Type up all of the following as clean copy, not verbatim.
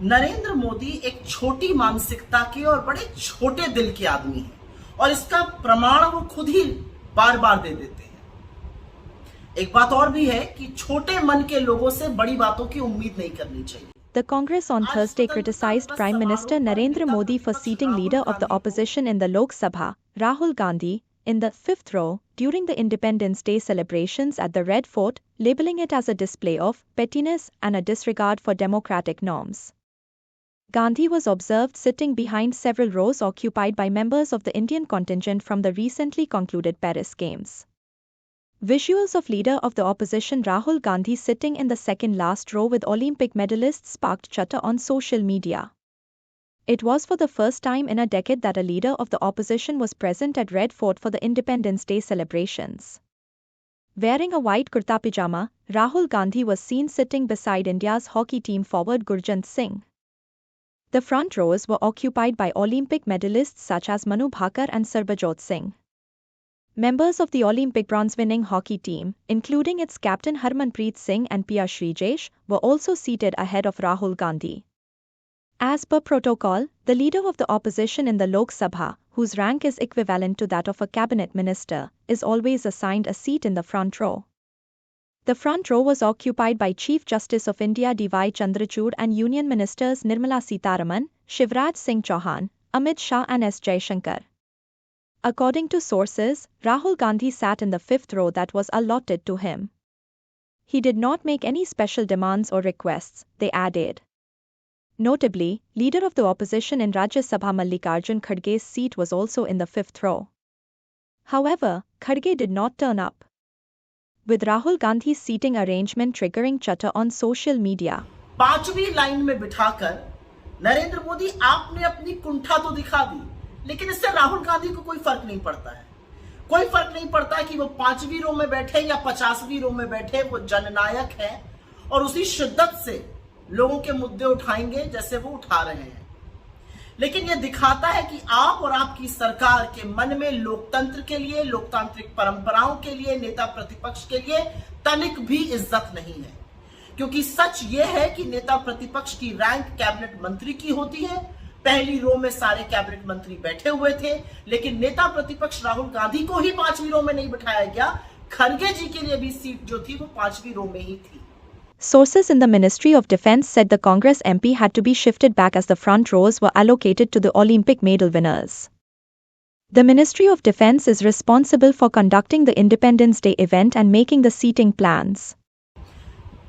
नरेंद्र मोदी एक छोटी मानसिकता के और बड़े छोटे दिल के आदमी हैं और इसका प्रमाण वो खुद ही बार बार दे देते हैं। एक बात और भी है कि छोटे मन के लोगों से बड़ी बातों की उम्मीद नहीं करनी चाहिए। The Congress on Thursday criticized Prime Minister Narendra Modi for seating leader of the opposition in the Lok Sabha, Rahul Gandhi, in the fifth row during the Independence Day celebrations at the Red Fort, labeling it as a display of pettiness and a disregard for democratic norms. Gandhi was observed sitting behind several rows occupied by members of the Indian contingent from the recently concluded Paris Games. Visuals of leader of the opposition Rahul Gandhi sitting in the second last row with Olympic medalists sparked chatter on social media. It was for the first time in a decade that a leader of the opposition was present at Red Fort for the Independence Day celebrations. Wearing a white kurta pajama, Rahul Gandhi was seen sitting beside India's hockey team forward Gurjant Singh. The front rows were occupied by Olympic medalists such as Manu Bhaker and Sarbajot Singh. Members of the Olympic bronze-winning hockey team, including its captain Harmanpreet Singh and Pia Shrijesh, were also seated ahead of Rahul Gandhi. As per protocol, the leader of the opposition in the Lok Sabha, whose rank is equivalent to that of a cabinet minister, is always assigned a seat in the front row. The front row was occupied by Chief Justice of India D.Y. Chandrachud and Union Ministers Nirmala Sitharaman, Shivraj Singh Chauhan, Amit Shah and S. Jaishankar. According to sources, Rahul Gandhi sat in the fifth row that was allotted to him. He did not make any special demands or requests, they added. Notably, leader of the opposition in Rajya Sabha Mallikarjun Kharge's seat was also in the fifth row. However, Kharge did not turn up, with Rahul Gandhi's seating arrangement triggering chatter on social media. पांचवी line में बिठाकर नरेंद्र मोदी आपने अपनी कुंठा तो दिखा दी, लेकिन इससे राहुल गांधी को कोई फर्क नहीं पड़ता है। कोई फर्क नहीं पड़ता है कि वो 5वीं रो में बैठे या 50वीं रो में बैठे, वो जननायक है और उसी शिद्दत से लोगों के मुद्दे उठाएंगे जैसे वो उठा रहे हैं। लेकिन ये दिखाता है कि आप और आपकी सरकार के मन में लोकतंत्र के लिए, लोकतांत्रिक परंपराओं के लिए, नेता प्रतिपक्ष के लिए तनिक भी इज्जत नहीं है। क्योंकि सच ये है कि नेता प्रतिपक्ष की रैंक कैबिनेट मंत्री की होती है। पहली रो में सारे कैबिनेट मंत्री बैठे हुए थे, लेकिन नेता प्रतिपक्ष राहुल गांधी को ही 5वीं रो में नहीं बिठाया गया। खरगे जी के लिए भी सीट जो थी वो 5वीं रो में ही थी। Sources in the Ministry of Defence said the Congress MP had to be shifted back as the front rows were allocated to the Olympic medal winners. The Ministry of Defence is responsible for conducting the Independence Day event and making the seating plans.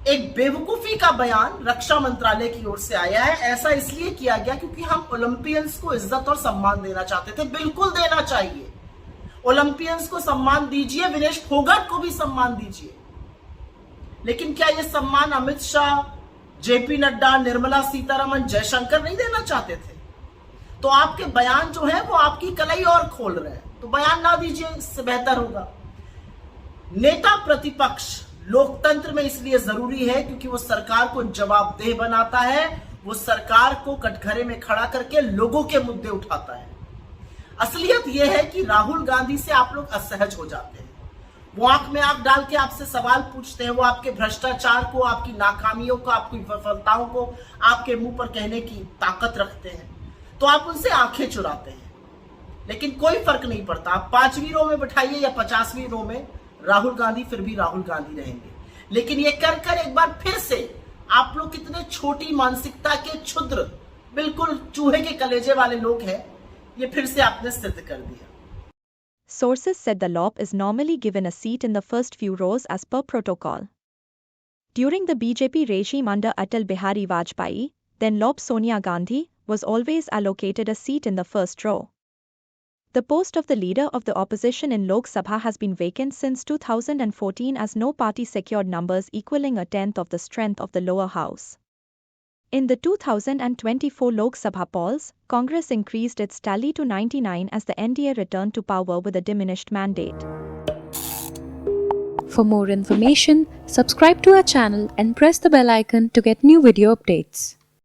एक बेवकूफी का बयान रक्षा मंत्रालय की ओर से आया है। ऐसा इसलिए किया गया क्योंकि हम ओलंपियंस को इज्जत और सम्मान देना चाहते थे। बिल्कुल देना चाहिए, ओलंपियंस को सम्मान दीजिए, विनेश फोगाट को भी सम्मान दीजिए, लेकिन क्या ये सम्मान अमित शाह, जेपी नड्डा, निर्मला सीतारमन, जयशंकर नहीं देना चाहते थे? तो आपके बयान जो है वो आपकी कलाई और खोल रहे हैं, तो बयान ना दीजिए, इससे बेहतर होगा। नेता प्रतिपक्ष लोकतंत्र में इसलिए जरूरी है क्योंकि वो सरकार को जवाबदेह बनाता है, वो सरकार को कटघरे में खड़ा करके लोगों के मुद्दे उठाता है। असलियत यह है कि राहुल गांधी से आप लोग असहज हो जाते हैं। वो आंख में आंख डाल के आपसे सवाल पूछते हैं, वो आपके भ्रष्टाचार को, आपकी नाकामियों को, आपकी विफलताओं को आपके मुंह पर कहने की ताकत रखते हैं, तो आप उनसे आंखें चुराते हैं। लेकिन कोई फर्क नहीं पड़ता, आप 5वीं रो में बिठाइए या 50वीं रो में, राहुल गांधी फिर भी राहुल गांधी रहेंगे। लेकिन ये कर कर एक बार फिर से आप लोग कितने छोटी मानसिकता के क्षुद्र, बिल्कुल चूहे के कलेजे वाले लोग हैं, ये फिर से आपने सिद्ध कर दिया। Sources said the LOP is normally given a seat in the first few rows as per protocol. During the BJP regime under Atal Bihari Vajpayee, then LOP Sonia Gandhi, was always allocated a seat in the first row. The post of the leader of the opposition in Lok Sabha has been vacant since 2014 as no party secured numbers equaling a tenth of the strength of the lower house. In the 2024 Lok Sabha polls, Congress increased its tally to 99 as the NDA returned to power with a diminished mandate. For more information, subscribe to our channel and press the bell icon to get new video updates.